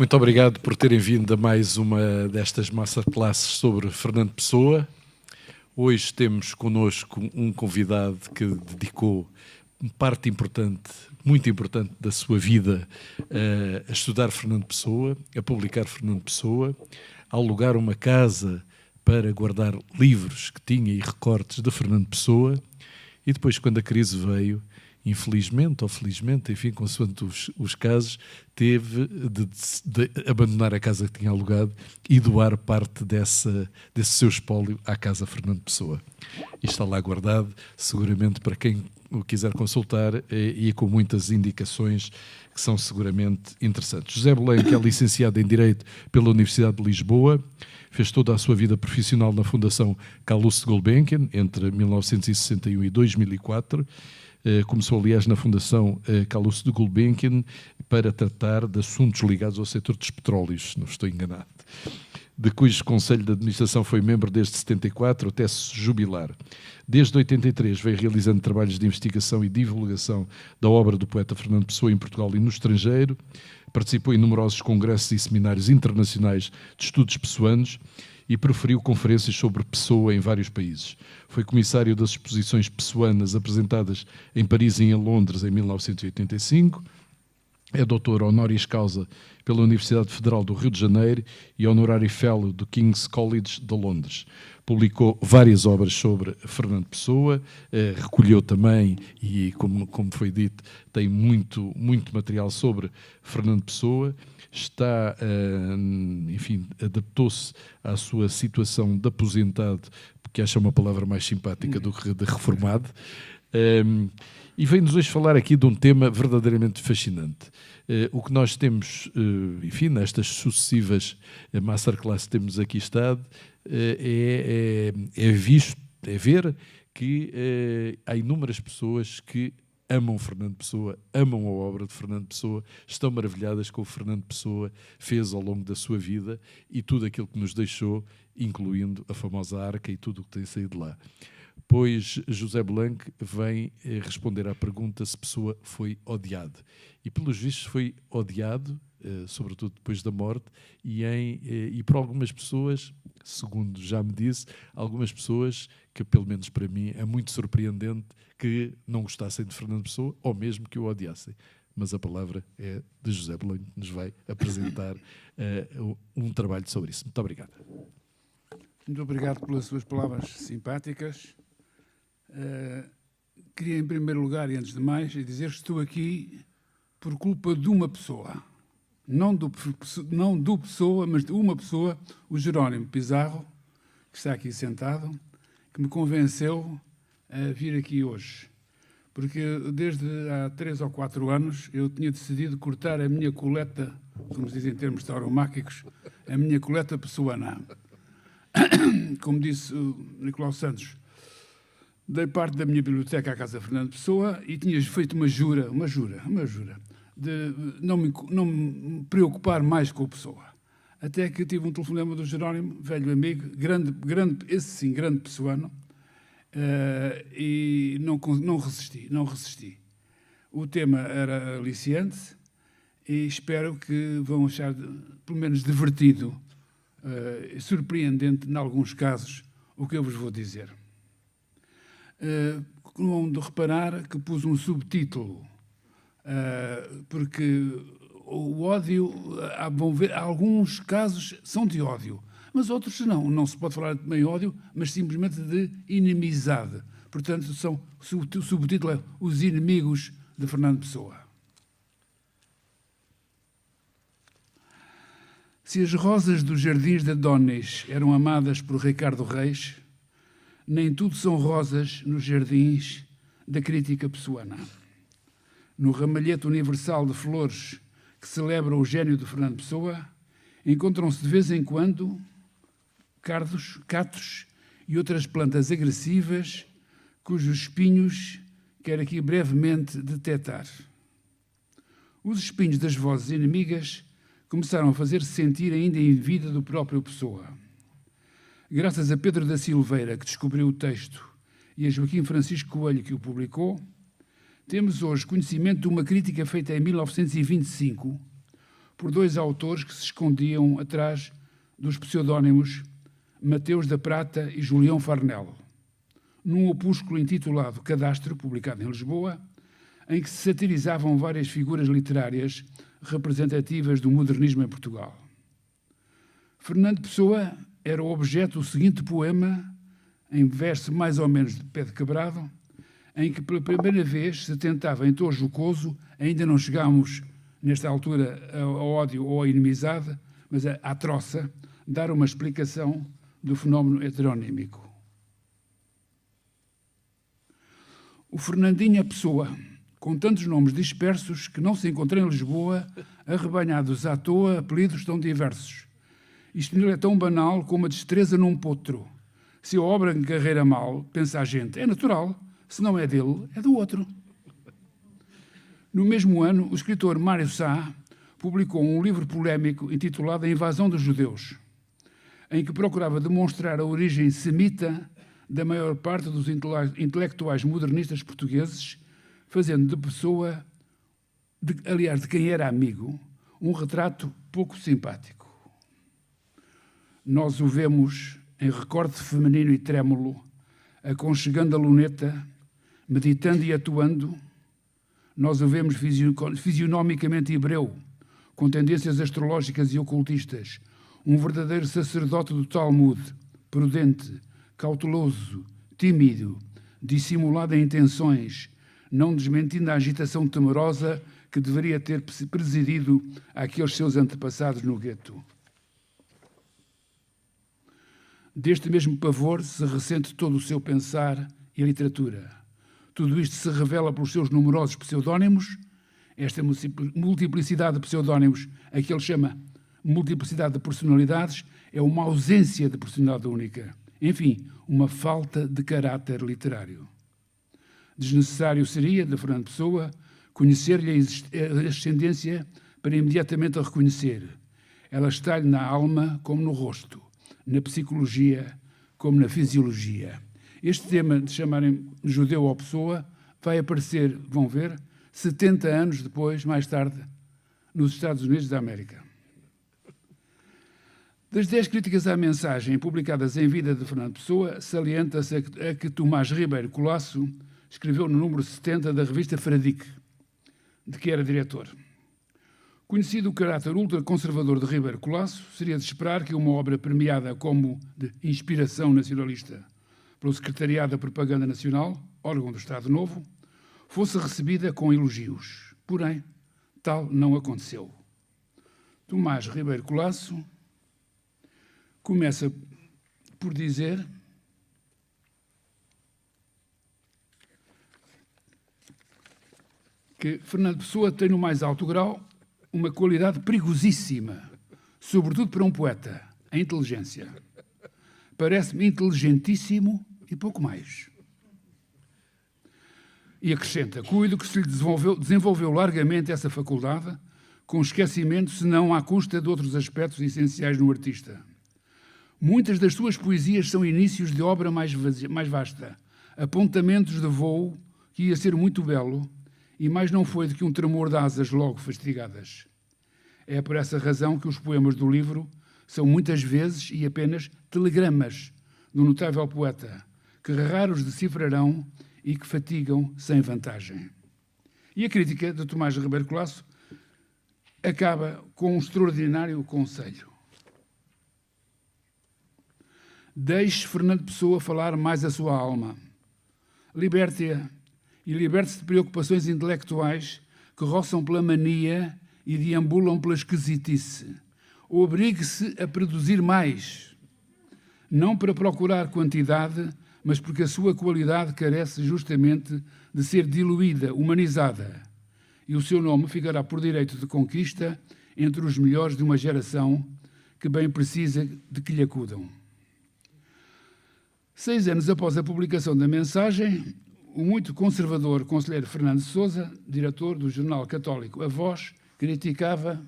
Muito obrigado por terem vindo a mais uma destas masterclasses sobre Fernando Pessoa. Hoje temos connosco um convidado que dedicou parte importante, muito importante da sua vida a estudar Fernando Pessoa, a publicar Fernando Pessoa, a alugar uma casa para guardar livros que tinha e recortes de Fernando Pessoa, e depois, quando a crise veio, infelizmente ou felizmente, enfim, consoante os casos, teve de abandonar a casa que tinha alugado e doar parte desse seu espólio à Casa Fernando Pessoa. E está lá guardado, seguramente para quem o quiser consultar, e com muitas indicações que são seguramente interessantes. José Belém, que é licenciado em Direito pela Universidade de Lisboa, fez toda a sua vida profissional na Fundação Calouste Gulbenkian, entre 1961 e 2004, começou, aliás, na Fundação Calouste de Gulbenkian para tratar de assuntos ligados ao setor dos petróleos, não estou enganado, de cujo Conselho de Administração foi membro desde 74 até se jubilar. Desde 83 veio realizando trabalhos de investigação e divulgação da obra do poeta Fernando Pessoa em Portugal e no estrangeiro, participou em numerosos congressos e seminários internacionais de estudos pessoanos e proferiu conferências sobre Pessoa em vários países. Foi comissário das exposições pessoanas apresentadas em Paris e em Londres em 1985, é doutor honoris causa pela Universidade Federal do Rio de Janeiro e honorário fellow do King's College de Londres. Publicou várias obras sobre Fernando Pessoa, recolheu também, e como foi dito, tem muito material sobre Fernando Pessoa. Está, enfim, adaptou-se à sua situação de aposentado, porque acha uma palavra mais simpática do que de reformado, e vem-nos hoje falar aqui de um tema verdadeiramente fascinante. O que nós temos, enfim, nestas sucessivas masterclasses que temos aqui estado, é ver que há inúmeras pessoas que amam Fernando Pessoa, amam a obra de Fernando Pessoa, estão maravilhadas com o que Fernando Pessoa fez ao longo da sua vida e tudo aquilo que nos deixou, incluindo a famosa arca e tudo o que tem saído de lá. Pois José Blanc vem responder à pergunta se Pessoa foi odiado. E pelos vistos foi odiado, sobretudo depois da morte, e por algumas pessoas, segundo já me disse, algumas pessoas que, pelo menos para mim, é muito surpreendente que não gostassem de Fernando Pessoa, ou mesmo que o odiassem. Mas a palavra é de José Blanc, que nos vai apresentar um trabalho sobre isso. Muito obrigado. Muito obrigado pelas suas palavras simpáticas. Queria, em primeiro lugar, e antes de mais, dizer que estou aqui por culpa de uma pessoa. Não do Pessoa, mas de uma pessoa, o Jerónimo Pizarro, que está aqui sentado, que me convenceu a vir aqui hoje. Porque desde há 3 ou 4 anos eu tinha decidido cortar a minha coleta, como se diz em termos tauromáquicos, a minha coleta pessoana. Como disse o Nicolau Santos, dei parte da minha biblioteca à Casa Fernando Pessoa e tinha feito uma jura, de não me preocupar mais com a Pessoa. Até que tive um telefonema do Jerónimo, velho amigo, esse sim, grande pessoano, e não resisti. O tema era aliciante e espero que vão achar, pelo menos, divertido, surpreendente, em alguns casos, o que eu vos vou dizer. Vão de reparar que pus um subtítulo, porque o ódio, vão ver, alguns casos são de ódio, mas outros não se pode falar de ódio, mas simplesmente de inimizade. Portanto, o subtítulo é Os Inimigos de Fernando Pessoa. Se as rosas dos jardins de Adonis eram amadas por Ricardo Reis, nem tudo são rosas nos jardins da crítica pessoana. No ramalhete universal de flores que celebra o gênio de Fernando Pessoa, encontram-se de vez em quando cardos, catos e outras plantas agressivas cujos espinhos quero aqui brevemente detectar. Os espinhos das vozes inimigas começaram a fazer-se sentir ainda em vida do próprio Pessoa. Graças a Pedro da Silveira, que descobriu o texto, e a Joaquim Francisco Coelho, que o publicou, temos hoje conhecimento de uma crítica feita em 1925 por dois autores que se escondiam atrás dos pseudónimos Mateus da Prata e Julião Farnel, num opúsculo intitulado Cadastro, publicado em Lisboa, em que se satirizavam várias figuras literárias representativas do modernismo em Portugal. Fernando Pessoa era o objeto do seguinte poema, em verso mais ou menos de pé de quebrado, em que pela primeira vez se tentava, em tom jocoso, ainda não chegámos, nesta altura, ao ódio ou à inimizade, mas à troça, dar uma explicação do fenómeno heteronímico. O Fernandinho Pessoa, com tantos nomes dispersos que não se encontram em Lisboa, arrebanhados à toa, apelidos tão diversos. Isto nele é tão banal como a destreza num potro. Se a obra encarreira mal, pensa a gente, é natural, se não é dele, é do outro. No mesmo ano, o escritor Mário Sá publicou um livro polémico intitulado A Invasão dos Judeus, em que procurava demonstrar a origem semita da maior parte dos intelectuais modernistas portugueses, fazendo de Pessoa, aliás, de quem era amigo, um retrato pouco simpático. Nós o vemos em recorte feminino e trêmulo, aconchegando a luneta, meditando e atuando. Nós o vemos fisionomicamente hebreu, com tendências astrológicas e ocultistas, um verdadeiro sacerdote do Talmud, prudente, cauteloso, tímido, dissimulado em intenções, não desmentindo a agitação temerosa que deveria ter presidido àqueles seus antepassados no gueto. Deste mesmo pavor se ressente todo o seu pensar e a literatura. Tudo isto se revela pelos seus numerosos pseudónimos. Esta multiplicidade de pseudónimos, a que ele chama multiplicidade de personalidades, é uma ausência de personalidade única. Enfim, uma falta de caráter literário. Desnecessário seria, de Fernando Pessoa, conhecer-lhe a ascendência para imediatamente a reconhecer. Ela está-lhe na alma como no rosto, na psicologia como na fisiologia. Este tema de chamarem judeu ou Pessoa vai aparecer, vão ver, 70 anos depois, mais tarde, nos Estados Unidos da América. Das 10 críticas à mensagem publicadas em vida de Fernando Pessoa, salienta-se a que Tomás Ribeiro Colasso escreveu no número 70 da revista Fradique, de que era diretor. Conhecido o caráter ultraconservador de Ribeiro Colasso, seria de esperar que uma obra premiada como de inspiração nacionalista pelo Secretariado da Propaganda Nacional, órgão do Estado Novo, fosse recebida com elogios. Porém, tal não aconteceu. Tomás Ribeiro Colasso começa por dizer que Fernando Pessoa tem no mais alto grau uma qualidade perigosíssima, sobretudo para um poeta, a inteligência. Parece-me inteligentíssimo e pouco mais. E acrescenta, cuido que se lhe desenvolveu largamente essa faculdade, com esquecimento, se não à custa de outros aspectos essenciais no artista. Muitas das suas poesias são inícios de obra mais vasta, apontamentos de voo que ia ser muito belo, e mais não foi do que um tremor de asas logo fastigadas. É por essa razão que os poemas do livro são muitas vezes e apenas telegramas do notável poeta, que raros decifrarão e que fatigam sem vantagem. E a crítica de Tomás Ribeiro Colasso acaba com um extraordinário conselho. Deixe Fernando Pessoa falar mais a sua alma. Liberte-a e liberte-se de preocupações intelectuais que roçam pela mania e deambulam pela esquisitice. Obrigue-se a produzir mais, não para procurar quantidade, mas porque a sua qualidade carece justamente de ser diluída, humanizada, e o seu nome ficará por direito de conquista entre os melhores de uma geração que bem precisa de que lhe acudam. 6 anos após a publicação da mensagem, o muito conservador conselheiro Fernando Sousa, diretor do jornal católico A Voz, criticava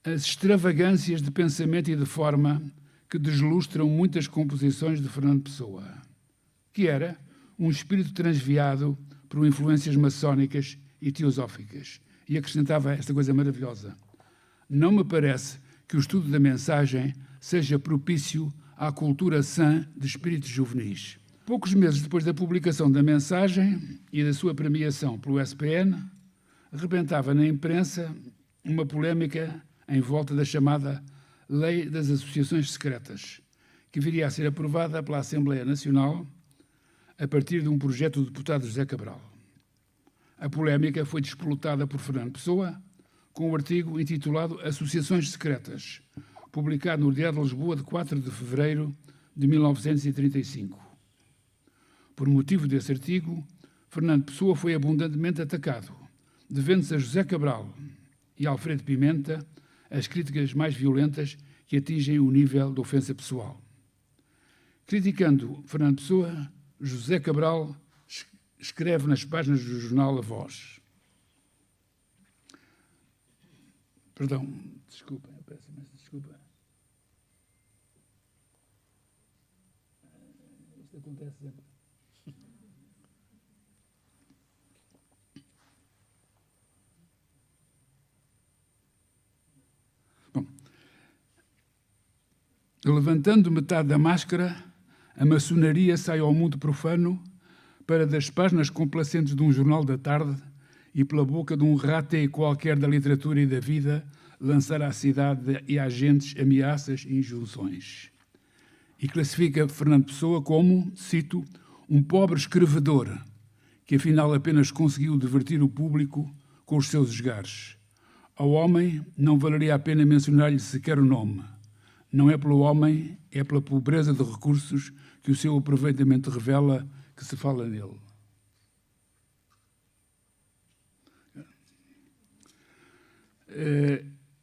as extravagâncias de pensamento e de forma que deslustram muitas composições de Fernando Pessoa, que era um espírito transviado por influências maçónicas e teosóficas. e acrescentava esta coisa maravilhosa: não me parece que o estudo da mensagem seja propício à cultura sã de espíritos juvenis. Poucos meses depois da publicação da mensagem e da sua premiação pelo SPN, rebentava na imprensa uma polémica em volta da chamada Lei das Associações Secretas, que viria a ser aprovada pela Assembleia Nacional a partir de um projeto do deputado José Cabral. A polémica foi despolutada por Fernando Pessoa com um artigo intitulado Associações Secretas, publicado no Diário de Lisboa de 4 de fevereiro de 1935. Por motivo desse artigo, Fernando Pessoa foi abundantemente atacado, devendo-se a José Cabral e Alfredo Pimenta as críticas mais violentas que atingem o nível de ofensa pessoal. Criticando Fernando Pessoa, José Cabral escreve nas páginas do jornal A Voz. Perdão, desculpa, eu peço imensa desculpa. Isto acontece sempre. Bom, levantando metade da máscara, a maçonaria sai ao mundo profano para, das páginas complacentes de um jornal da tarde e pela boca de um raté qualquer da literatura e da vida, lançar à cidade e a agentes ameaças e injunções. E classifica Fernando Pessoa como, cito, um pobre escrevedor que afinal apenas conseguiu divertir o público com os seus esgares. Ao homem não valeria a pena mencionar-lhe sequer o nome. Não é pelo homem, é pela pobreza de recursos que o seu aproveitamento revela que se fala nele.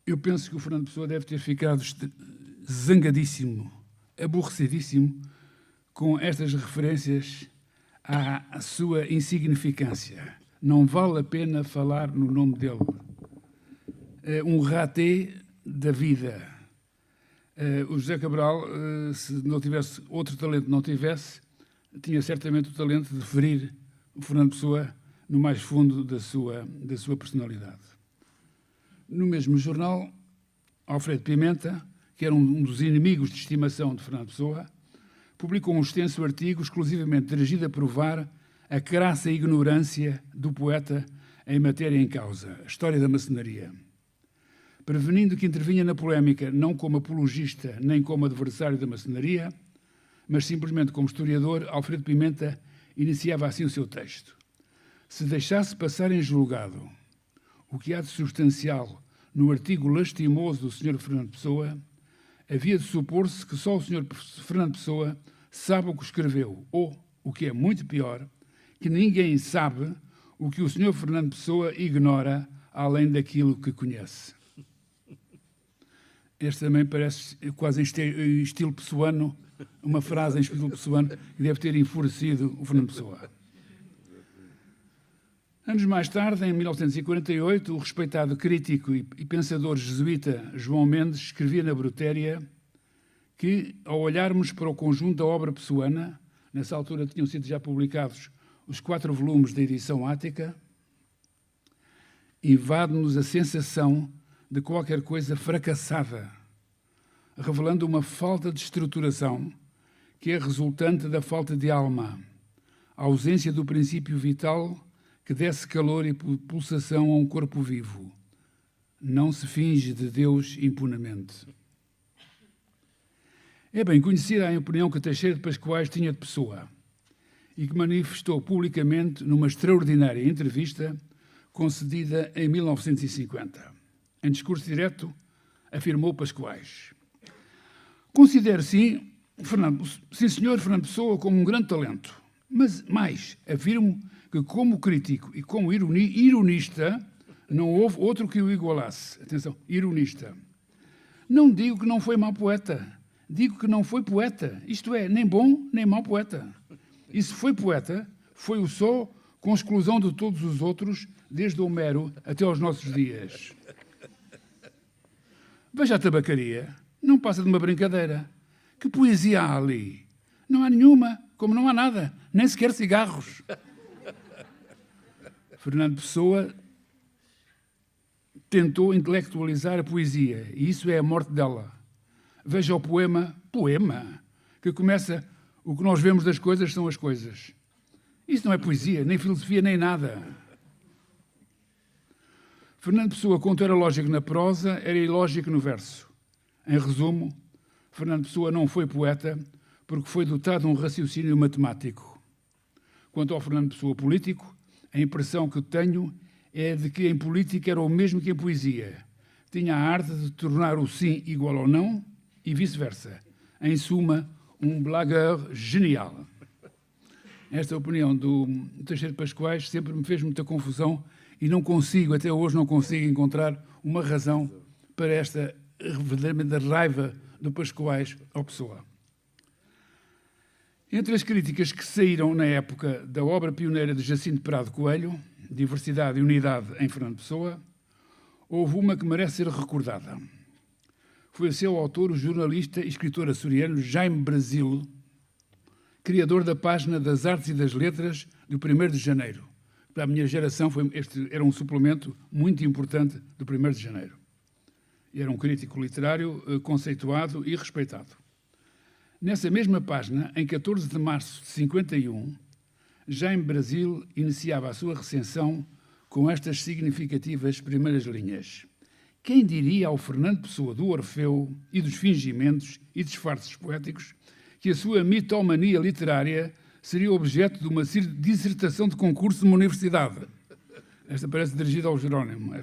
Eu penso que o Fernando Pessoa deve ter ficado zangadíssimo, aborrecidíssimo com estas referências à sua insignificância. Não vale a pena falar no nome dele. Um raté da vida. O José Cabral, se não tivesse outro talento, não tivesse, tinha certamente o talento de ferir o Fernando Pessoa no mais fundo da sua personalidade. No mesmo jornal, Alfredo Pimenta, que era um dos inimigos de estimação de Fernando Pessoa, publicou um extenso artigo exclusivamente dirigido a provar a crassa ignorância do poeta em matéria em causa, a história da maçonaria. Prevenindo que intervinha na polémica não como apologista nem como adversário da maçonaria, mas simplesmente como historiador, Alfredo Pimenta iniciava assim o seu texto. Se deixasse passar em julgado o que há de substancial no artigo lastimoso do Sr. Fernando Pessoa, havia de supor-se que só o Sr. Fernando Pessoa sabe o que escreveu, ou, o que é muito pior, que ninguém sabe o que o Sr. Fernando Pessoa ignora além daquilo que conhece. Este também parece quase em estilo pessoano, uma frase em estilo pessoano que deve ter enfurecido o Fernando Pessoa. Anos mais tarde, em 1948, o respeitado crítico e pensador jesuíta João Mendes escrevia na Brutéria que, ao olharmos para o conjunto da obra pessoana, nessa altura tinham sido já publicados os 4 volumes da edição ática, invade-nos a sensação de qualquer coisa fracassada, revelando uma falta de estruturação que é resultante da falta de alma, a ausência do princípio vital que desse calor e pulsação a um corpo vivo. Não se finge de Deus impunemente. É bem conhecida a opinião que Teixeira de Pascoais tinha de Pessoa e que manifestou publicamente numa extraordinária entrevista concedida em 1950. Em discurso direto, afirmou Pascoais: considero, sim, senhor Fernando Pessoa como um grande talento, mas mais, afirmo que como crítico e como ironista não houve outro que o igualasse. Atenção, ironista. Não digo que não foi mau poeta, digo que não foi poeta, isto é, nem bom nem mau poeta. E se foi poeta, foi-o só com exclusão de todos os outros, desde Homero até aos nossos dias. Veja a tabacaria, não passa de uma brincadeira. Que poesia há ali? Não há nenhuma, como não há nada, nem sequer cigarros. Fernando Pessoa tentou intelectualizar a poesia, e isso é a morte dela. Veja o poema, que começa: o que nós vemos das coisas são as coisas. Isso não é poesia, nem filosofia, nem nada. Fernando Pessoa, quanto era lógico na prosa, era ilógico no verso. Em resumo, Fernando Pessoa não foi poeta porque foi dotado de um raciocínio matemático. Quanto ao Fernando Pessoa político, a impressão que tenho é de que em política era o mesmo que em poesia. Tinha a arte de tornar o sim igual ao não e vice-versa. Em suma, um blagueur genial. Esta opinião do Teixeira de Pascoais sempre me fez muita confusão e não consigo, até hoje não consigo encontrar uma razão para esta verdadeiramente raiva do Pascoais ao Pessoa. Entre as críticas que saíram na época da obra pioneira de Jacinto Prado Coelho, Diversidade e Unidade em Fernando Pessoa, houve uma que merece ser recordada. Foi o seu autor, o jornalista e escritor açoriano Jaime Brasil, criador da página das Artes e das Letras do 1º de Janeiro. Para a minha geração, este era um suplemento muito importante do 1º de Janeiro. Era um crítico literário conceituado e respeitado. Nessa mesma página, em 14 de março de 51, Jaime Brasil iniciava a sua recensão com estas significativas primeiras linhas. Quem diria ao Fernando Pessoa do Orfeu e dos fingimentos e disfarces poéticos que a sua mitomania literária seria objeto de uma dissertação de concurso numa universidade? Esta parece dirigida ao Jerónimo.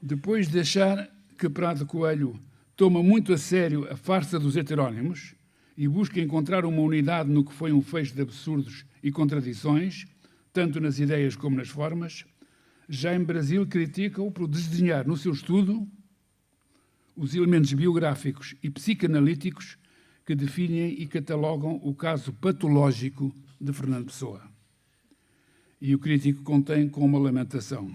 Depois de achar que Prado Coelho toma muito a sério a farsa dos heterónimos e busca encontrar uma unidade no que foi um feixe de absurdos e contradições, tanto nas ideias como nas formas, Jaime Brasil critica-o por desdenhar no seu estudo os elementos biográficos e psicanalíticos que definem e catalogam o caso patológico de Fernando Pessoa. E o crítico contém com uma lamentação: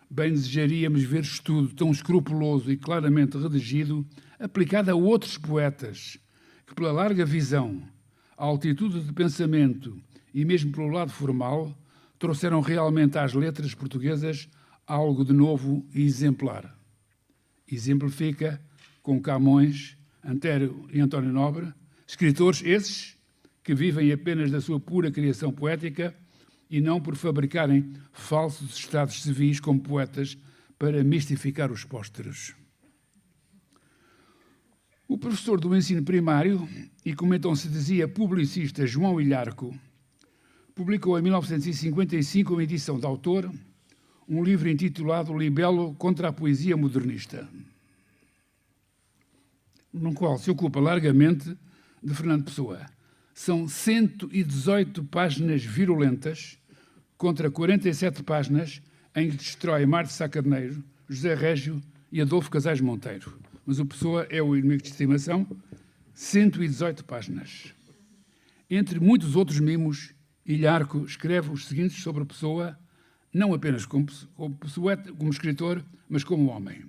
bem desejaríamos ver estudo tão escrupuloso e claramente redigido aplicado a outros poetas que, pela larga visão, a altitude de pensamento e mesmo pelo lado formal, trouxeram realmente às letras portuguesas algo de novo e exemplar. Exemplifica com Camões, Antério e António Nobre, escritores esses que vivem apenas da sua pura criação poética e não por fabricarem falsos estados civis como poetas para mistificar os pósteros. O professor do ensino primário, e como então se dizia publicista, João Ilharco, publicou em 1955, uma edição de autor, um livro intitulado Libelo contra a Poesia Modernista, no qual se ocupa largamente de Fernando Pessoa. São 118 páginas virulentas contra 47 páginas em que destrói Mar de Sá Carneiro, José Régio e Adolfo Casais Monteiro. Mas o Pessoa é o inimigo de estimação. 118 páginas. Entre muitos outros mimos, Ilharco escreve os seguintes sobre a Pessoa, não apenas como escritor, mas como homem.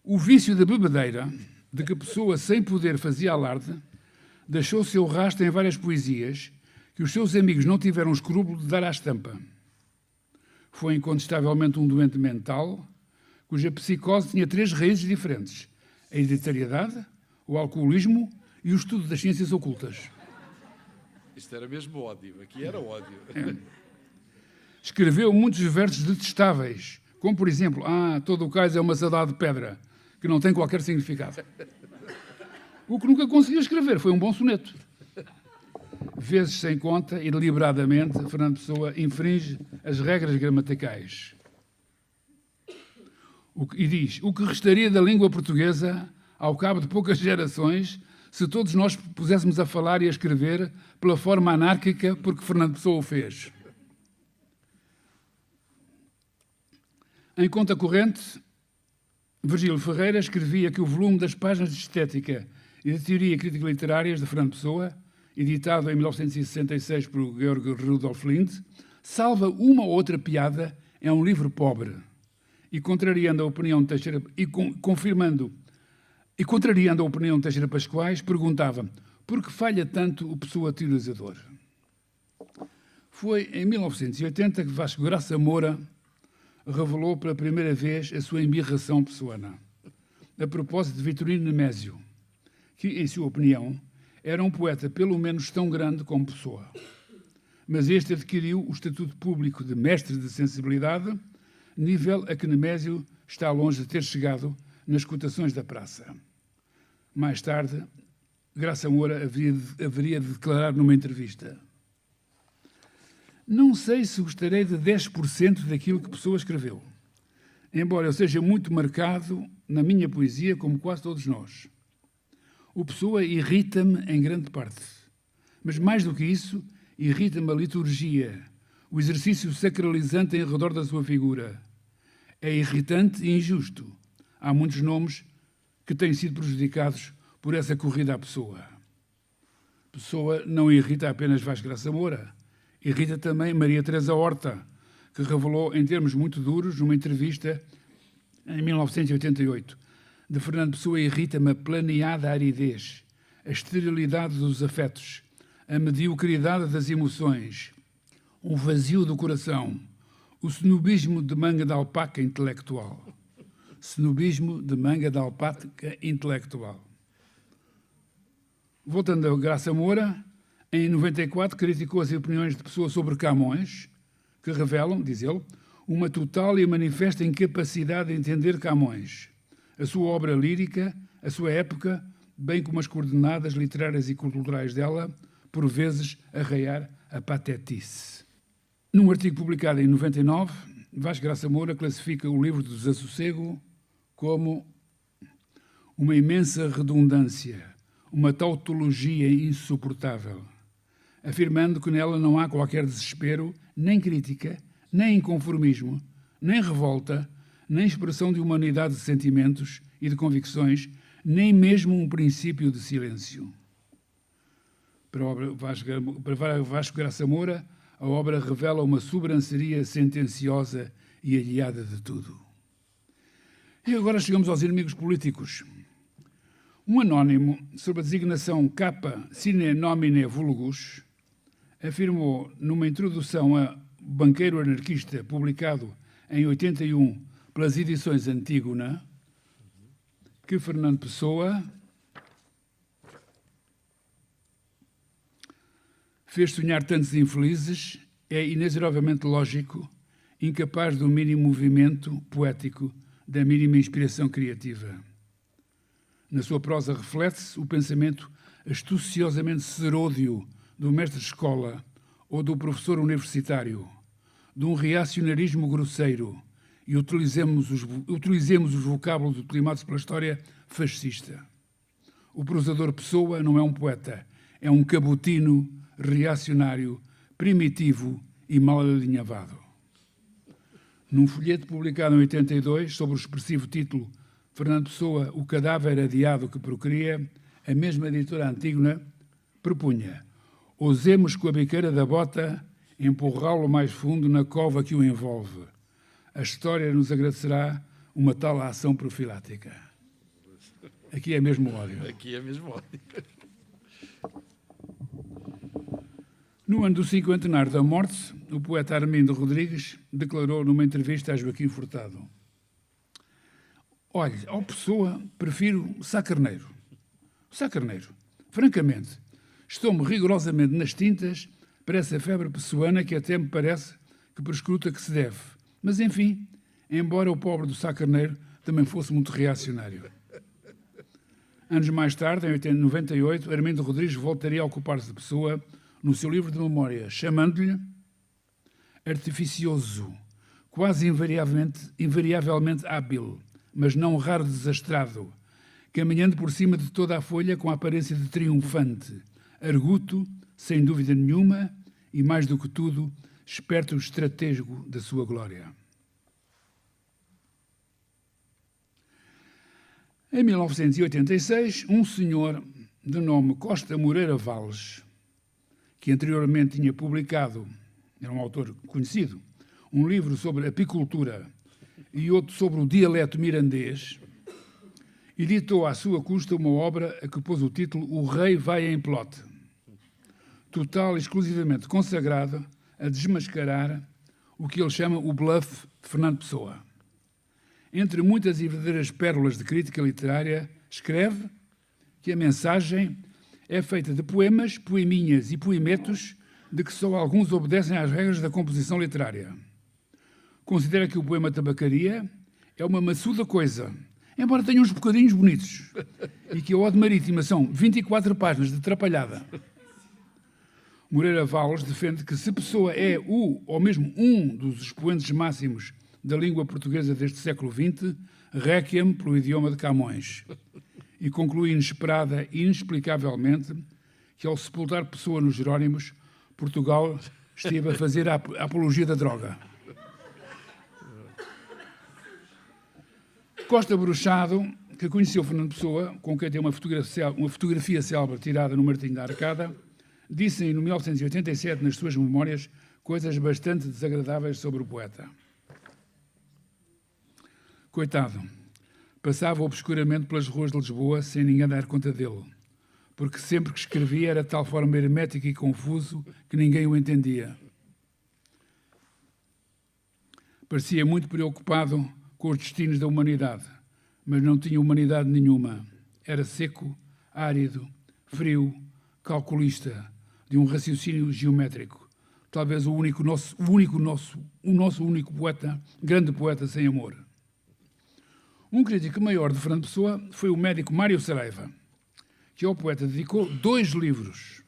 O vício da bebedeira, de que Pessoa sem poder fazia alarde, deixou seu rastro em várias poesias que os seus amigos não tiveram escrúpulo de dar à estampa. Foi incontestavelmente um doente mental, cuja psicose tinha 3 raízes diferentes: a hereditariedade, o alcoolismo e o estudo das ciências ocultas. Isto era mesmo ódio, aqui era ódio. Escreveu muitos versos detestáveis, como, por exemplo, todo o cais é uma saudade de pedra, que não tem qualquer significado. O que nunca conseguiu escrever foi um bom soneto. Vezes sem conta e deliberadamente, Fernando Pessoa infringe as regras gramaticais. E diz: o que restaria da língua portuguesa, ao cabo de poucas gerações, se todos nós puséssemos a falar e a escrever pela forma anárquica porque Fernando Pessoa o fez. Em conta corrente, Virgílio Ferreira escrevia que o volume das páginas de estética e de teoria e crítica literárias de Fernando Pessoa, editado em 1966 por Georg Rudolf Lind, salva uma ou outra piada, é um livro pobre. E contrariando a opinião de Teixeira, contrariando a opinião de Teixeira Pascoais, perguntava: por que falha tanto o Pessoa teorizador? Foi em 1980 que Vasco Graça Moura revelou pela primeira vez a sua embirração pessoana, a propósito de Vitorino Nemésio, que, em sua opinião, era um poeta pelo menos tão grande como Pessoa. Mas este adquiriu o estatuto público de mestre de sensibilidade, nível a que Nemésio está longe de ter chegado nas cotações da praça. Mais tarde, Graça Moura haveria de declarar numa entrevista: não sei se gostarei de 10% daquilo que Pessoa escreveu, embora eu seja muito marcado na minha poesia, como quase todos nós. O Pessoa irrita-me em grande parte, mas mais do que isso, irrita-me a liturgia, o exercício sacralizante em redor da sua figura. É irritante e injusto. Há muitos nomes que têm sido prejudicados por essa corrida à Pessoa. Pessoa não irrita apenas Vasco Graça Moura, irrita também Maria Teresa Horta, que revelou em termos muito duros, numa entrevista em 1988, de Fernando Pessoa irrita-me a planeada aridez, a esterilidade dos afetos, a mediocridade das emoções, o vazio do coração, o snobismo de manga de alpaca intelectual. Snobismo de manga de alpaca intelectual. Voltando a Graça Moura, em 94 criticou as opiniões de Pessoa sobre Camões, que revelam, diz ele, uma total e manifesta incapacidade de entender Camões, a sua obra lírica, a sua época, bem como as coordenadas literárias e culturais dela, por vezes arraiar a patetice. Num artigo publicado em 99, Vasco Graça Moura classifica o livro do Desassossego como uma imensa redundância, uma tautologia insuportável, afirmando que nela não há qualquer desespero, nem crítica, nem inconformismo, nem revolta, nem expressão de uma unidade de sentimentos e de convicções, nem mesmo um princípio de silêncio. Para Vasco Graça Moura, a obra revela uma sobranceria sentenciosa e aliada de tudo. E agora chegamos aos inimigos políticos. Um anónimo, sob a designação Capa Sine Nomine Vulgus, afirmou numa introdução a Banqueiro Anarquista, publicado em 81 pelas edições Antígona, que Fernando Pessoa fez sonhar tantos infelizes, é inexoravelmente lógico, incapaz do mínimo movimento poético, da mínima inspiração criativa. Na sua prosa reflete-se o pensamento astuciosamente seródio do mestre de escola ou do professor universitário, de um reacionarismo grosseiro, e utilizemos os vocábulos utilizados pela história fascista. O prosador Pessoa não é um poeta, é um cabotino reacionário, primitivo e mal alinhavado. Num folheto publicado em 82, sob o expressivo título Fernando Pessoa, o cadáver adiado que procria, a mesma editora Antígona propunha: ousemos com a biqueira da bota empurrá-lo mais fundo na cova que o envolve. A história nos agradecerá uma tal ação profilática. Aqui é mesmo ódio. Aqui é mesmo ódio. No ano do cinquentenário da morte, o poeta Armindo Rodrigues declarou numa entrevista a Joaquim Furtado: olhe, ao Pessoa prefiro Sá Carneiro. Sá Carneiro, francamente, estou-me rigorosamente nas tintas para essa febre pessoana que até me parece que prescruta que se deve. Mas, enfim, embora o pobre do Sá Carneiro também fosse muito reacionário. Anos mais tarde, em 98, Armindo Rodrigues voltaria a ocupar-se de Pessoa no seu livro de memória, chamando-lhe artificioso, quase invariavelmente hábil, mas não raro desastrado, caminhando por cima de toda a folha com a aparência de triunfante, arguto, sem dúvida nenhuma, e mais do que tudo, esperto estratego da sua glória. Em 1986, um senhor de nome Costa Moreira Valles, que anteriormente tinha publicado, era um autor conhecido, um livro sobre apicultura e outro sobre o dialeto mirandês, editou à sua custa uma obra a que pôs o título O Rei Vai em Pelote, total e exclusivamente consagrado a desmascarar o que ele chama o bluff de Fernando Pessoa. Entre muitas e verdadeiras pérolas de crítica literária, escreve que a mensagem é feita de poemas, poeminhas e poemetos de que só alguns obedecem às regras da composição literária. Considera que o poema Tabacaria é uma maçuda coisa, embora tenha uns bocadinhos bonitos, e que a Ode Marítima são 24 páginas de trapalhada. Moreira Valos defende que se Pessoa é ou mesmo um dos expoentes máximos da língua portuguesa deste século XX, réquiem pelo idioma de Camões. E conclui inesperada e inexplicavelmente que, ao sepultar Pessoa nos Jerónimos, Portugal esteve a fazer a apologia da droga. Costa Bruxado, que conheceu Fernando Pessoa, com quem tem uma fotografia célebre tirada no Martim da Arcada, disse em 1987, nas suas memórias, coisas bastante desagradáveis sobre o poeta. Coitado, passava obscuramente pelas ruas de Lisboa sem ninguém dar conta dele, porque sempre que escrevia era de tal forma hermético e confuso que ninguém o entendia. Parecia muito preocupado com os destinos da humanidade, mas não tinha humanidade nenhuma. Era seco, árido, frio, calculista, de um raciocínio geométrico. Talvez o nosso único poeta, grande poeta sem amor. Um crítico maior de Fernando Pessoa foi o médico Mário Saraiva, que ao poeta dedicou 2 livros.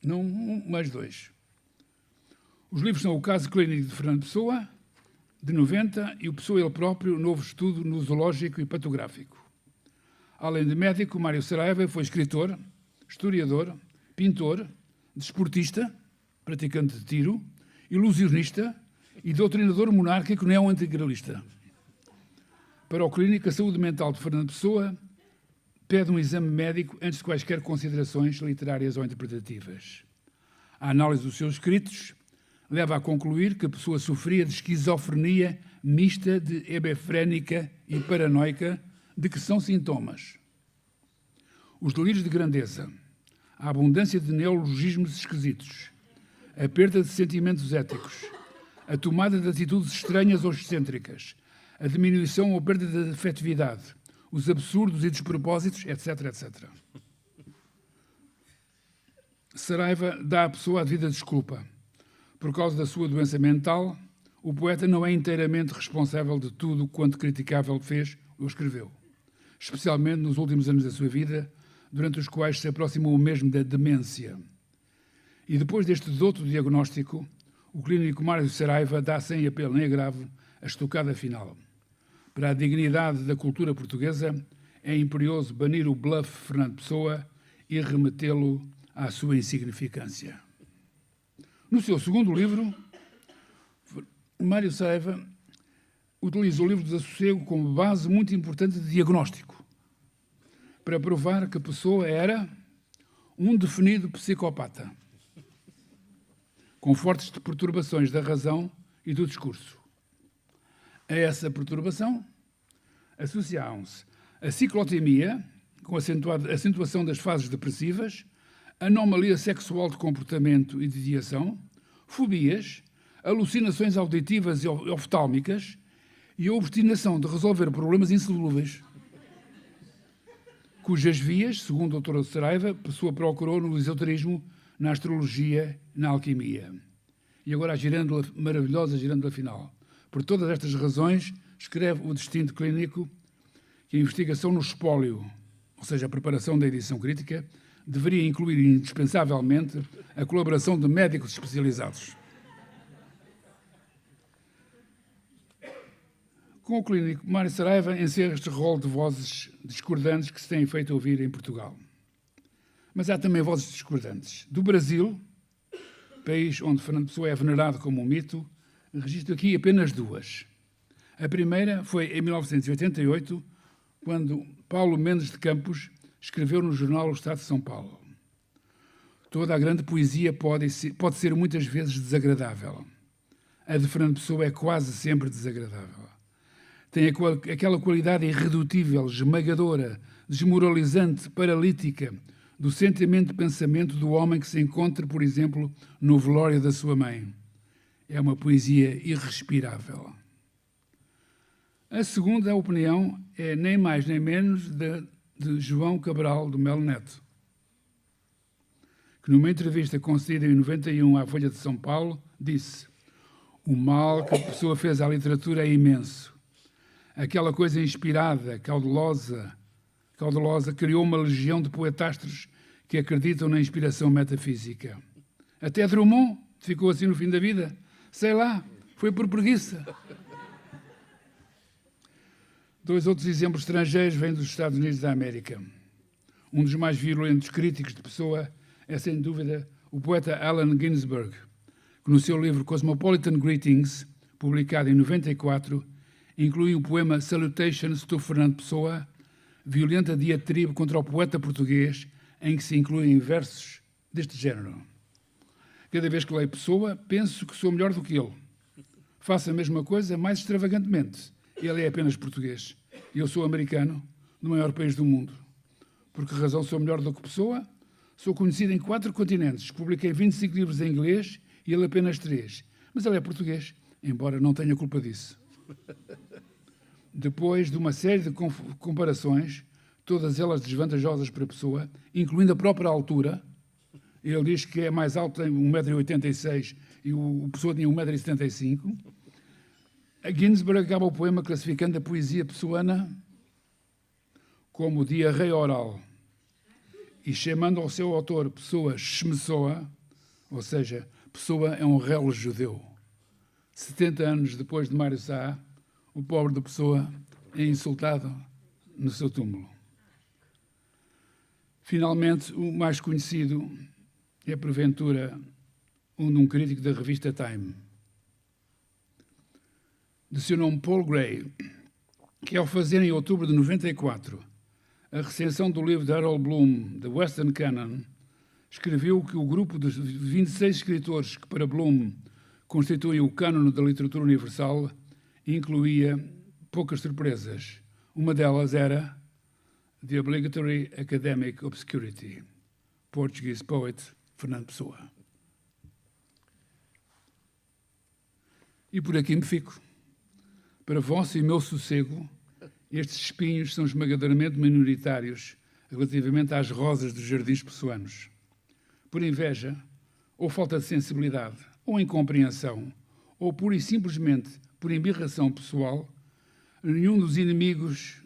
Não um, mas 2. Os livros são O Caso Clínico de Fernando Pessoa, de 90, e o Pessoa ele próprio, Novo Estudo Nosológico e Patográfico. Além de médico, Mário Saraiva foi escritor, historiador, pintor, desportista, praticante de tiro, ilusionista e doutrinador monárquico neo-integralista. Para o clínico, a saúde mental de Fernando Pessoa pede um exame médico antes de quaisquer considerações literárias ou interpretativas. A análise dos seus escritos leva a concluir que a Pessoa sofria de esquizofrenia mista de hebefrénica e paranoica, de que são sintomas os delírios de grandeza, a abundância de neologismos esquisitos, a perda de sentimentos éticos, a tomada de atitudes estranhas ou excêntricas, a diminuição ou perda de afetividade, os absurdos e despropósitos, etc., etc. Saraiva dá à Pessoa a devida desculpa. Por causa da sua doença mental, o poeta não é inteiramente responsável de tudo quanto criticável fez ou escreveu, especialmente nos últimos anos da sua vida, durante os quais se aproximou mesmo da demência. E depois deste douto diagnóstico, o clínico Mário Saraiva dá sem apelo nem agravo a estocada final. Para a dignidade da cultura portuguesa, é imperioso banir o bluff Fernando Pessoa e remetê-lo à sua insignificância. No seu segundo livro, Mário Saraiva utiliza o livro do Desassossego como base muito importante de diagnóstico, para provar que a Pessoa era um definido psicopata, com fortes perturbações da razão e do discurso. A essa perturbação associavam-se a ciclotimia, com acentuação das fases depressivas, anomalia sexual de comportamento e de ideação, fobias, alucinações auditivas e oftálmicas e a obstinação de resolver problemas insolúveis, cujas vias, segundo o Dr. Saraiva, Pessoa procurou no esoterismo, na astrologia e na alquimia. E agora a maravilhosa girândola final. Por todas estas razões, escreve o Destino Clínico que a investigação no espólio, ou seja, a preparação da edição crítica, deveria incluir indispensavelmente a colaboração de médicos especializados. Com o clínico Mário Saraiva encerra este rol de vozes discordantes que se têm feito ouvir em Portugal. Mas há também vozes discordantes. Do Brasil, país onde Fernando Pessoa é venerado como um mito, registro aqui apenas 2. A primeira foi em 1988, quando Paulo Mendes de Campos escreveu no jornal O Estado de São Paulo: toda a grande poesia pode ser muitas vezes desagradável. A de Fernando Pessoa é quase sempre desagradável. Tem aquela qualidade irredutível, esmagadora, desmoralizante, paralítica, do sentimento de pensamento do homem que se encontra, por exemplo, no velório da sua mãe. É uma poesia irrespirável. A segunda opinião é nem mais nem menos de João Cabral do Melo Neto, que numa entrevista concedida em 91 à Folha de São Paulo, disse: o mal que a pessoa fez à literatura é imenso. Aquela coisa inspirada, cautelosa, criou uma legião de poetastros que acreditam na inspiração metafísica. Até Drummond ficou assim no fim da vida. Sei lá, foi por preguiça. Dois outros exemplos estrangeiros vêm dos Estados Unidos da América. Um dos mais virulentos críticos de Pessoa é, sem dúvida, o poeta Allen Ginsberg, que no seu livro Cosmopolitan Greetings, publicado em 94, inclui o poema Salutations to Fernando Pessoa, violenta diatribe contra o poeta português, em que se incluem versos deste género. Cada vez que leio Pessoa, penso que sou melhor do que ele. Faço a mesma coisa mais extravagantemente. Ele é apenas português. Eu sou americano, no maior país do mundo. Por que razão sou melhor do que Pessoa? Sou conhecido em 4 continentes. Publiquei 25 livros em inglês e ele apenas 3. Mas ele é português, embora não tenha culpa disso. Depois de uma série de comparações, todas elas desvantajosas para a Pessoa, incluindo a própria altura, ele diz que é mais alto, tem 1,86 m e o Pessoa tinha 1,75 m, a Ginsberg acaba o poema classificando a poesia pessoana como diarreia oral e chamando ao seu autor Pessoa Shmessoa, ou seja, Pessoa é um relo judeu. 70 anos depois de Mário Sá, o pobre de Pessoa é insultado no seu túmulo. Finalmente, o mais conhecido é, porventura, um de um crítico da revista Time, de seu nome Paul Gray, que ao fazer em outubro de 94 a recensão do livro de Harold Bloom, The Western Canon, escreveu que o grupo de 26 escritores que para Bloom constituem o cânone da literatura universal incluía poucas surpresas. Uma delas era The Obligatory Academic Obscurity, Portuguese Poet Fernando Pessoa. E por aqui me fico. Para vosso e meu sossego, estes espinhos são esmagadoramente minoritários relativamente às rosas dos jardins pessoanos. Por inveja, ou falta de sensibilidade, ou incompreensão, ou pura e simplesmente por embirração pessoal, nenhum dos inimigos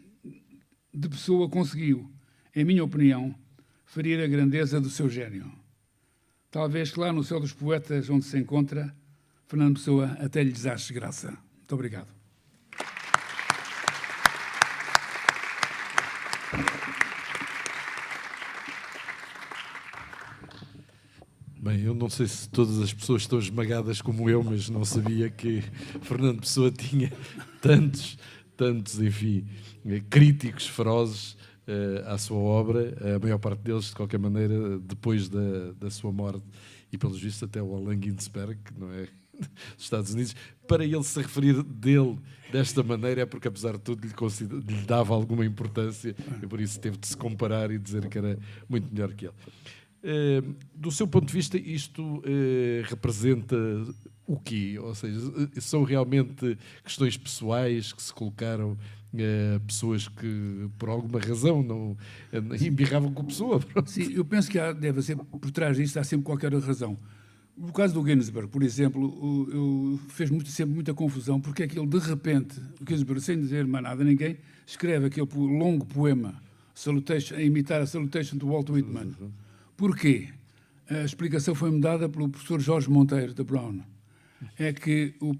de Pessoa conseguiu, em minha opinião, ferir a grandeza do seu gênio. Talvez que lá no céu dos poetas onde se encontra, Fernando Pessoa até lhe desache graça. Muito obrigado. Bem, eu não sei se todas as pessoas estão esmagadas como eu, mas não sabia que Fernando Pessoa tinha tantos, enfim, críticos ferozes à sua obra, a maior parte deles, de qualquer maneira, depois da sua morte, e pelos vistos até o Allen Ginsberg, que não é dos Estados Unidos, para ele se referir dele desta maneira é porque, apesar de tudo, lhe dava alguma importância e por isso teve de se comparar e dizer que era muito melhor que ele. Do seu ponto de vista, isto representa o quê? Ou seja, são realmente questões pessoais que se colocaram pessoas que, por alguma razão, não embirravam com a pessoa? Sim, eu penso que deve ser, por trás disto, há sempre qualquer razão. No caso do Ginsberg, por exemplo, fez sempre muita confusão, porque é que ele, de repente, o Ginsberg, sem dizer mais nada a ninguém, escreve aquele longo poema a imitar a Salutation de Walt Whitman. Porquê? A explicação foi-me dada pelo professor Jorge Monteiro, da Brown. É que o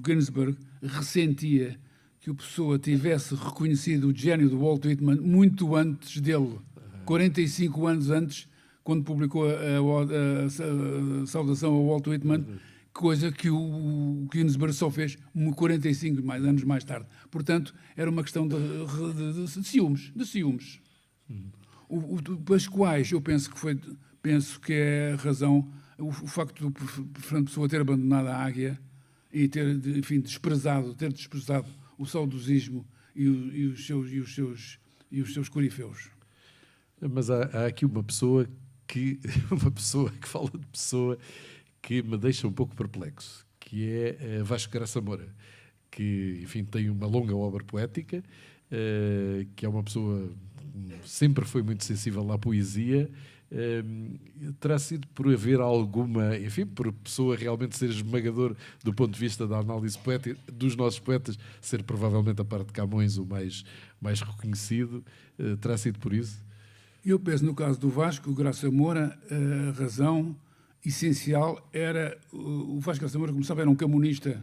Ginsberg ressentia que o Pessoa tivesse reconhecido o gênio do Walt Whitman muito antes dele, 45 anos antes, quando publicou a saudação ao Walt Whitman, coisa que o Ginsberg só fez 45 anos mais tarde. Portanto, era uma questão de ciúmes. Pelas quais eu penso que é a razão, o facto de Fernando Pessoa ter abandonado a águia e ter, enfim, desprezado o saudosismo e os seus corifeus. Mas há aqui uma pessoa que fala de Pessoa que me deixa um pouco perplexo, que é Vasco Graça Moura, que, enfim, tem uma longa obra poética, que é uma pessoa sempre foi muito sensível à poesia. Terá sido por haver alguma, enfim, por pessoa realmente ser esmagador do ponto de vista da análise poética dos nossos poetas, ser provavelmente a parte de Camões o mais reconhecido, terá sido por isso? Eu penso, no caso do Vasco Graça Moura, a razão essencial era o Vasco Graça Moura, como sabe, era um camonista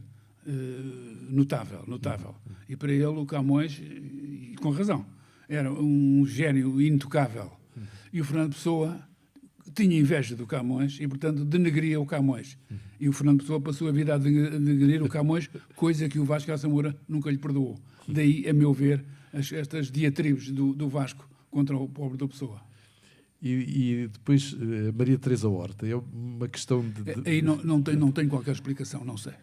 notável. E para ele o Camões, e com razão, era um gênio intocável. E o Fernando Pessoa tinha inveja do Camões e, portanto, denegria o Camões. E o Fernando Pessoa passou a vida a denegrir o Camões, coisa que o Vasco Graça Moura nunca lhe perdoou. Daí, a meu ver, estas diatribes do Vasco contra o pobre do Pessoa. E depois, Maria Teresa Horta, é uma questão de... Aí não tem qualquer explicação, não sei.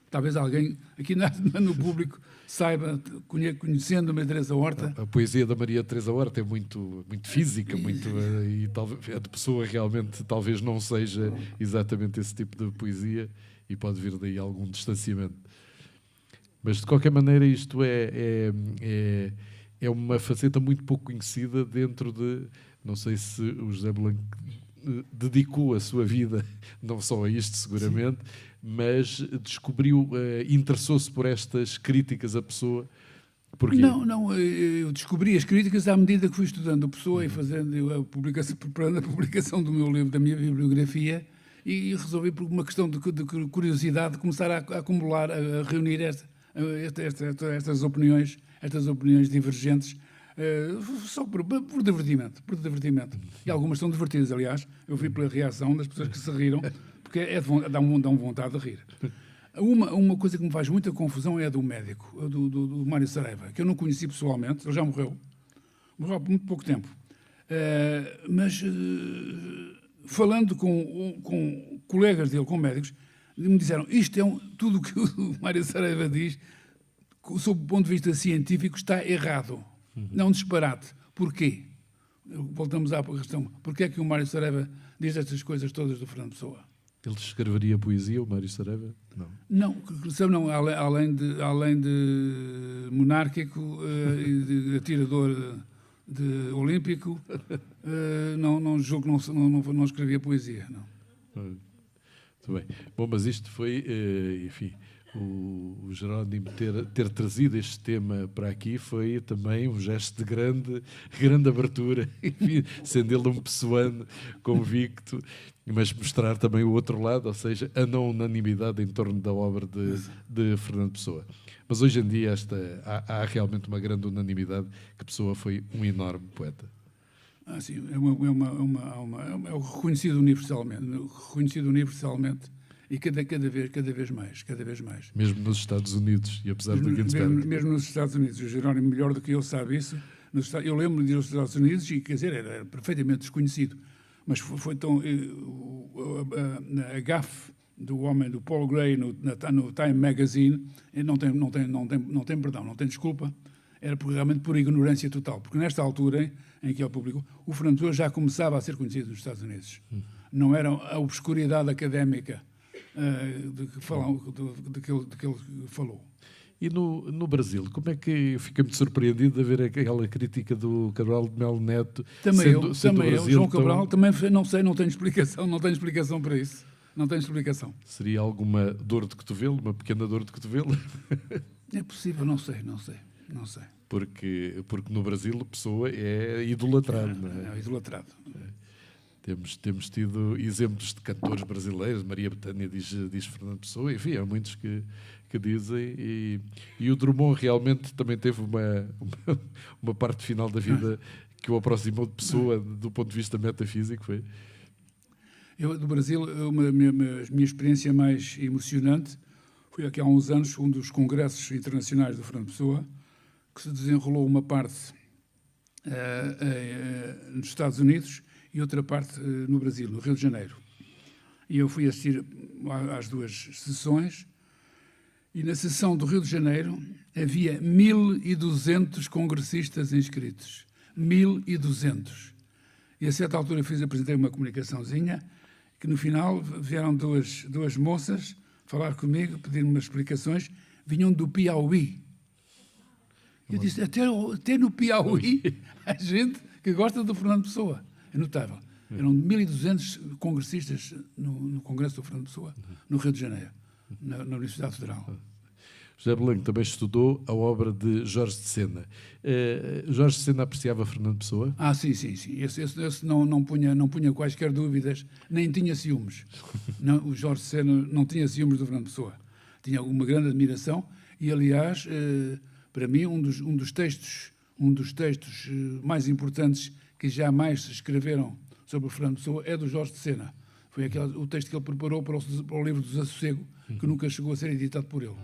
Talvez alguém aqui no público saiba, conhecendo a Maria Teresa Horta. A poesia da Maria Teresa Horta é muito física, e talvez a de Pessoa realmente talvez não seja exatamente esse tipo de poesia e pode vir daí algum distanciamento. Mas de qualquer maneira isto é uma faceta muito pouco conhecida dentro de... Não sei se o José Blanco dedicou a sua vida não só a isto seguramente, mas descobriu, interessou-se por estas críticas a Pessoa. Porquê? Não, eu descobri as críticas à medida que fui estudando a Pessoa e preparando a publicação do meu livro, da minha bibliografia, e resolvi, por uma questão de curiosidade, começar a acumular, a reunir estas opiniões divergentes, só por divertimento. E algumas são divertidas, aliás. Eu vi pela reação das pessoas que se riram, porque dão vontade de rir. Uma coisa que me faz muita confusão é a do médico, do Mário Saraiva, que eu não conheci pessoalmente, ele já morreu há muito pouco tempo. Mas falando com colegas dele, com médicos, me disseram, isto é tudo o que o Mário Saraiva diz, sob o ponto de vista científico, está errado. Não um disparate. Porquê? Voltamos à questão. Porquê é que o Mário Saraiva diz estas coisas todas do Fernando Pessoa? Ele escreveria poesia, o Mário Saraiva? Não, além de monárquico e de atirador olímpico, não julgo que não escrevia poesia. Não. Muito bem. Bom, mas isto foi, enfim... O Jerónimo ter trazido este tema para aqui foi também um gesto de grande abertura, enfim, sendo ele um pessoano convicto, mas mostrar também o outro lado, ou seja, a não unanimidade em torno da obra de Fernando Pessoa. Mas hoje em dia há realmente uma grande unanimidade que Pessoa foi um enorme poeta. Sim, é reconhecido universalmente. E cada vez mais. Mesmo nos Estados Unidos, e apesar do Ginsberg. Mesmo nos Estados Unidos. O Jerónimo, melhor do que eu, sabe isso. Eu lembro de ir aos Estados Unidos e, quer dizer, era perfeitamente desconhecido. Mas foi tão... A gafe do homem, do Paul Gray, no Time Magazine, não tem perdão, não tem desculpa. Era realmente por ignorância total. Porque nesta altura em que ele publicou, o Fernando Pessoa já começava a ser conhecido nos Estados Unidos. Não era a obscuridade académica de que ele falou. E no Brasil, como é que fiquei muito surpreendido de ver aquela crítica do Cabral de Melo Neto? Também eu, João Cabral, também não sei, não tenho explicação para isso. Não tenho explicação. Seria alguma dor de cotovelo, uma pequena dor de cotovelo? É possível, não sei. Porque no Brasil a Pessoa é idolatrado, não é? É idolatrado. Temos tido exemplos de cantores brasileiros, Maria Bethânia diz Fernando Pessoa, enfim, há muitos que dizem, e o Drummond realmente também teve uma parte final da vida que o aproximou de Pessoa do ponto de vista metafísico. Foi? Do Brasil, a minha experiência mais emocionante foi aqui há uns anos, um dos congressos internacionais do Fernando Pessoa, que se desenrolou uma parte nos Estados Unidos e outra parte no Brasil, no Rio de Janeiro. E eu fui assistir às duas sessões, e na sessão do Rio de Janeiro havia 1.200 congressistas inscritos. 1.200. E a certa altura apresentei uma comunicaçãozinha que no final vieram duas moças falar comigo, pedir-me umas explicações, vinham do Piauí. Eu disse, até no Piauí há gente que gosta do Fernando Pessoa. É notável. Eram 1.200 congressistas no Congresso do Fernando Pessoa, no Rio de Janeiro, na Universidade Federal. José Belengo também estudou a obra de Jorge de Sena. Jorge de Sena apreciava Fernando Pessoa? Sim. Esse não punha quaisquer dúvidas, nem tinha ciúmes. Não, o Jorge de Sena não tinha ciúmes do Fernando Pessoa. Tinha uma grande admiração e, aliás, para mim, um dos textos mais importantes que jamais se escreveram sobre o Fernando Pessoa é do Jorge de Sena. Foi o texto que ele preparou para o livro do Desassossego, que nunca chegou a ser editado por ele.